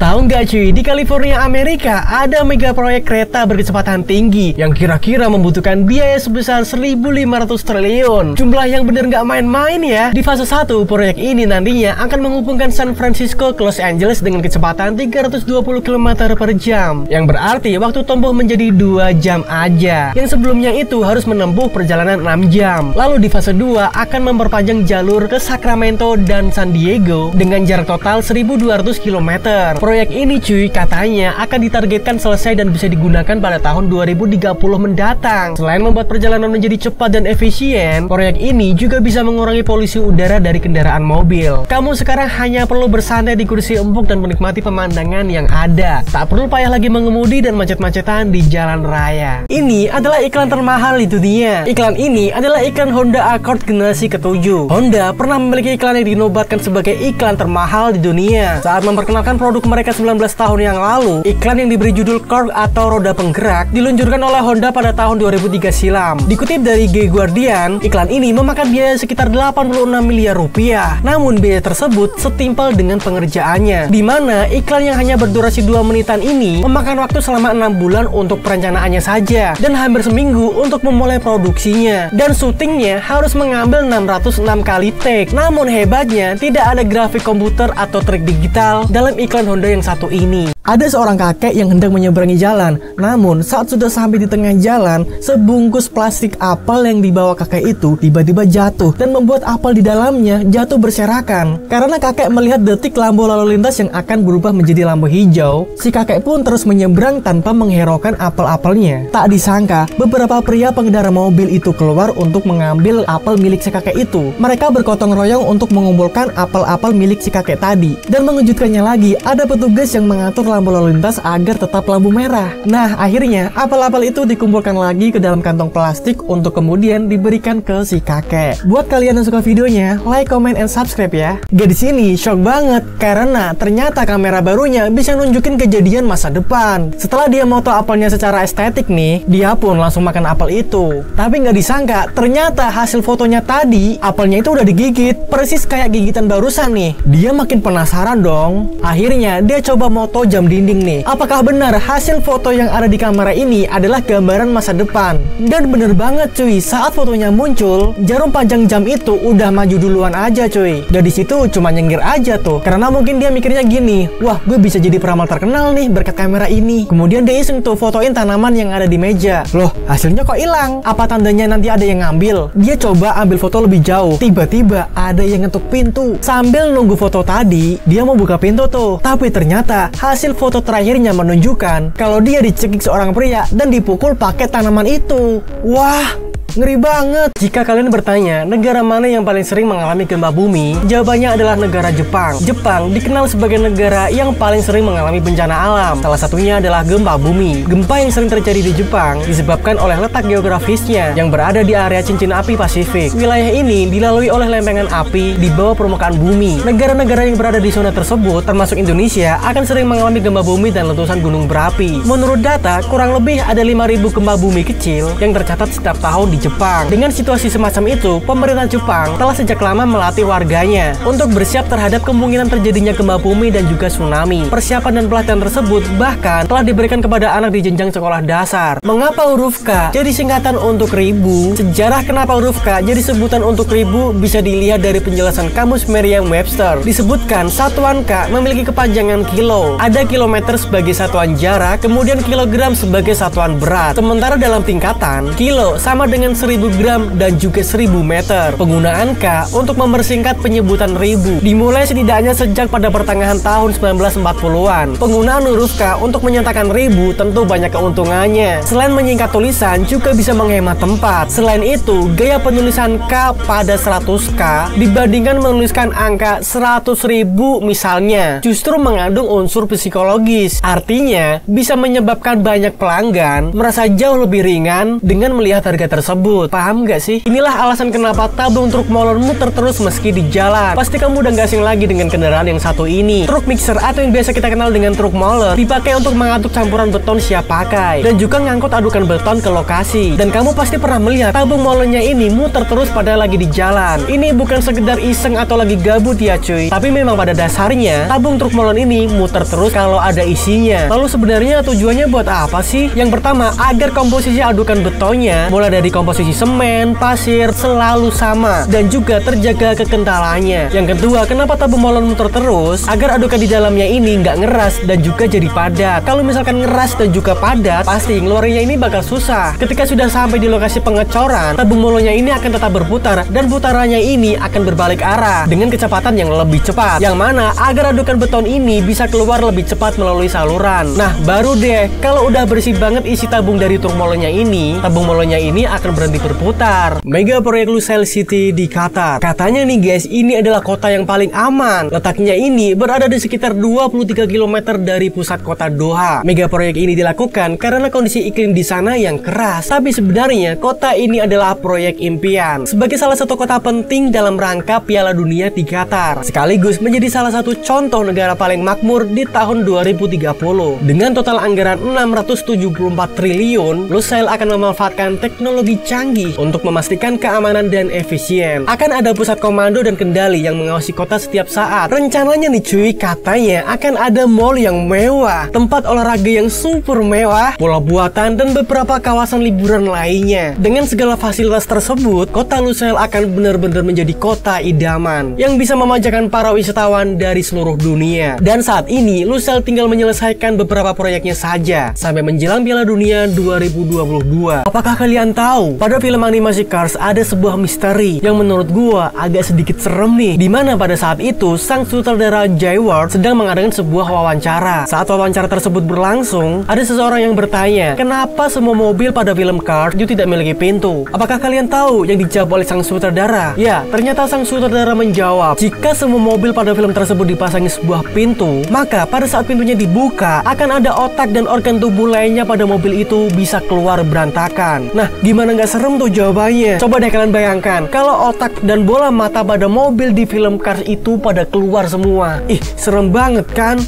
Tahu nggak cuy, di California, Amerika ada mega proyek kereta berkecepatan tinggi yang kira-kira membutuhkan biaya sebesar 1.500 triliun. Jumlah yang bener nggak main-main ya. Di fase 1, proyek ini nantinya akan menghubungkan San Francisco ke Los Angeles dengan kecepatan 320 km per jam. Yang berarti waktu tempuh menjadi 2 jam aja. Yang sebelumnya itu harus menempuh perjalanan 6 jam. Lalu di fase 2 akan memperpanjang jalur ke Sacramento dan San Diego dengan jarak total 1.200 km. Proyek ini cuy katanya akan ditargetkan selesai dan bisa digunakan pada tahun 2030 mendatang. Selain membuat perjalanan menjadi cepat dan efisien, proyek ini juga bisa mengurangi polusi udara dari kendaraan mobil. Kamu sekarang hanya perlu bersantai di kursi empuk dan menikmati pemandangan yang ada. Tak perlu payah lagi mengemudi dan macet-macetan di jalan raya. Ini adalah iklan termahal di dunia. Iklan ini adalah iklan Honda Accord generasi ke-7. Honda pernah memiliki iklan yang dinobatkan sebagai iklan termahal di dunia. Saat memperkenalkan produk mereka 19 tahun yang lalu, iklan yang diberi judul Core atau roda penggerak diluncurkan oleh Honda pada tahun 2003 silam. Dikutip dari The Guardian, iklan ini memakan biaya sekitar 86 miliar rupiah. Namun biaya tersebut setimpal dengan pengerjaannya, di mana iklan yang hanya berdurasi 2 menitan ini memakan waktu selama 6 bulan untuk perencanaannya saja dan hampir seminggu untuk memulai produksinya. Dan syutingnya harus mengambil 606 kali take. Namun hebatnya tidak ada grafik komputer atau trik digital dalam iklan Honda yang satu ini. Ada seorang kakek yang hendak menyeberangi jalan, namun saat sudah sampai di tengah jalan, sebungkus plastik apel yang dibawa kakek itu tiba-tiba jatuh dan membuat apel di dalamnya jatuh berserakan. Karena kakek melihat detik lampu lalu lintas yang akan berubah menjadi lampu hijau, si kakek pun terus menyeberang tanpa menghiraukan apel-apelnya. Tak disangka, beberapa pria pengendara mobil itu keluar untuk mengambil apel milik si kakek itu. Mereka bergotong royong untuk mengumpulkan apel-apel milik si kakek tadi. Dan mengejutkannya lagi, ada petugas yang mengatur lampu lalu lintas agar tetap lampu merah. Nah, akhirnya apel-apel itu dikumpulkan lagi ke dalam kantong plastik untuk kemudian diberikan ke si kakek. Buat kalian yang suka videonya, like, comment, and subscribe ya. Gadis ini shock banget karena ternyata kamera barunya bisa nunjukin kejadian masa depan. Setelah dia moto apelnya secara estetik nih, dia pun langsung makan apel itu. Tapi nggak disangka, ternyata hasil fotonya tadi, apelnya itu udah digigit, persis kayak gigitan barusan nih. Dia makin penasaran dong. Akhirnya dia coba moto jam dinding nih. Apakah benar hasil foto yang ada di kamera ini adalah gambaran masa depan? Dan bener banget cuy, saat fotonya muncul, jarum panjang jam itu udah maju duluan aja cuy. Gadis itu cuma nyengir aja tuh, karena mungkin dia mikirnya gini, wah gue bisa jadi peramal terkenal nih berkat kamera ini. Kemudian dia iseng tuh fotoin tanaman yang ada di meja. Loh, hasilnya kok hilang? Apa tandanya nanti ada yang ngambil? Dia coba ambil foto lebih jauh. Tiba-tiba ada yang ngetuk pintu. Sambil nunggu foto tadi, dia mau buka pintu tuh. Tapi ternyata hasil foto terakhirnya menunjukkan kalau dia dicekik seorang pria dan dipukul pakai tanaman itu. Wah, ngeri banget. Jika kalian bertanya negara mana yang paling sering mengalami gempa bumi, jawabannya adalah negara Jepang. Jepang dikenal sebagai negara yang paling sering mengalami bencana alam. Salah satunya adalah gempa bumi. Gempa yang sering terjadi di Jepang disebabkan oleh letak geografisnya yang berada di area cincin api Pasifik. Wilayah ini dilalui oleh lempengan api di bawah permukaan bumi. Negara-negara yang berada di zona tersebut, termasuk Indonesia, akan sering mengalami gempa bumi dan letusan gunung berapi. Menurut data, kurang lebih ada 5.000 gempa bumi kecil yang tercatat setiap tahun di Jepang. Dengan situasi semacam itu, pemerintah Jepang telah sejak lama melatih warganya untuk bersiap terhadap kemungkinan terjadinya gempa bumi dan juga tsunami. Persiapan dan pelatihan tersebut bahkan telah diberikan kepada anak di jenjang sekolah dasar. Mengapa huruf K jadi singkatan untuk ribu? Sejarah kenapa huruf K jadi sebutan untuk ribu bisa dilihat dari penjelasan kamus Merriam-Webster. Disebutkan satuan K memiliki kepanjangan kilo. Ada kilometer sebagai satuan jarak, kemudian kilogram sebagai satuan berat. Sementara dalam tingkatan, kilo sama dengan 1000 gram dan juga 1000 meter. Penggunaan K untuk mempersingkat penyebutan ribu dimulai setidaknya sejak pada pertengahan tahun 1940-an. Penggunaan huruf K untuk menyatakan ribu tentu banyak keuntungannya. Selain menyingkat tulisan, juga bisa menghemat tempat. Selain itu, gaya penulisan K pada 100K dibandingkan menuliskan angka 100.000 misalnya, justru mengandung unsur psikologis. Artinya, bisa menyebabkan banyak pelanggan merasa jauh lebih ringan dengan melihat harga tersebut. tersebut. Paham nggak sih? Inilah alasan kenapa tabung truk molen muter terus meski di jalan. Pasti kamu udah nggak asing lagi dengan kendaraan yang satu ini. Truk mixer atau yang biasa kita kenal dengan truk molen dipakai untuk mengaduk campuran beton siap pakai dan juga ngangkut adukan beton ke lokasi. Dan kamu pasti pernah melihat tabung molennya ini muter terus pada lagi di jalan. Ini bukan sekedar iseng atau lagi gabut ya cuy, tapi memang pada dasarnya tabung truk molen ini muter terus kalau ada isinya. Lalu sebenarnya tujuannya buat apa sih? Yang pertama, agar komposisi adukan betonnya mulai dari komposisi semen, pasir selalu sama dan juga terjaga kekentalannya. Yang kedua, kenapa tabung molen muter terus? Agar adukan di dalamnya ini nggak ngeras dan juga jadi padat. Kalau misalkan ngeras dan juga padat, pasti ngeluarinnya ini bakal susah. Ketika sudah sampai di lokasi pengecoran, tabung molennya ini akan tetap berputar dan putarannya ini akan berbalik arah dengan kecepatan yang lebih cepat. Yang mana agar adukan beton ini bisa keluar lebih cepat melalui saluran. Nah, baru deh kalau udah bersih banget isi tabung dari truk molennya ini, tabung molennya ini akan berhenti berputar. Mega proyek Lusail City di Qatar. Katanya nih guys, ini adalah kota yang paling aman. Letaknya ini berada di sekitar 23 km dari pusat kota Doha. Mega proyek ini dilakukan karena kondisi iklim di sana yang keras. Tapi sebenarnya kota ini adalah proyek impian sebagai salah satu kota penting dalam rangka Piala Dunia di Qatar, sekaligus menjadi salah satu contoh negara paling makmur di tahun 2030. Dengan total anggaran 674 triliun, Lusail akan memanfaatkan teknologi canggih untuk memastikan keamanan dan efisien. Akan ada pusat komando dan kendali yang mengawasi kota setiap saat. Rencananya nih cuy, katanya akan ada mall yang mewah, tempat olahraga yang super mewah, pulau buatan, dan beberapa kawasan liburan lainnya. Dengan segala fasilitas tersebut, kota Lusail akan benar-benar menjadi kota idaman yang bisa memanjakan para wisatawan dari seluruh dunia. Dan saat ini, Lusail tinggal menyelesaikan beberapa proyeknya saja sampai menjelang Piala Dunia 2022. Apakah kalian tahu, pada film animasi Cars ada sebuah misteri yang menurut gua agak sedikit serem nih, dimana pada saat itu sang sutradara Jay Ward sedang mengadakan sebuah wawancara. Saat wawancara tersebut berlangsung, ada seseorang yang bertanya, kenapa semua mobil pada film Cars itu tidak memiliki pintu? Apakah kalian tahu yang dijawab oleh sang sutradara? Ya, ternyata sang sutradara menjawab, jika semua mobil pada film tersebut dipasangi sebuah pintu, maka pada saat pintunya dibuka, akan ada otak dan organ tubuh lainnya pada mobil itu bisa keluar berantakan. Nah, gimana nggak serem tuh jawabannya? Coba deh kalian bayangkan, kalau otak dan bola mata pada mobil di film Cars itu pada keluar semua. Ih, serem banget kan?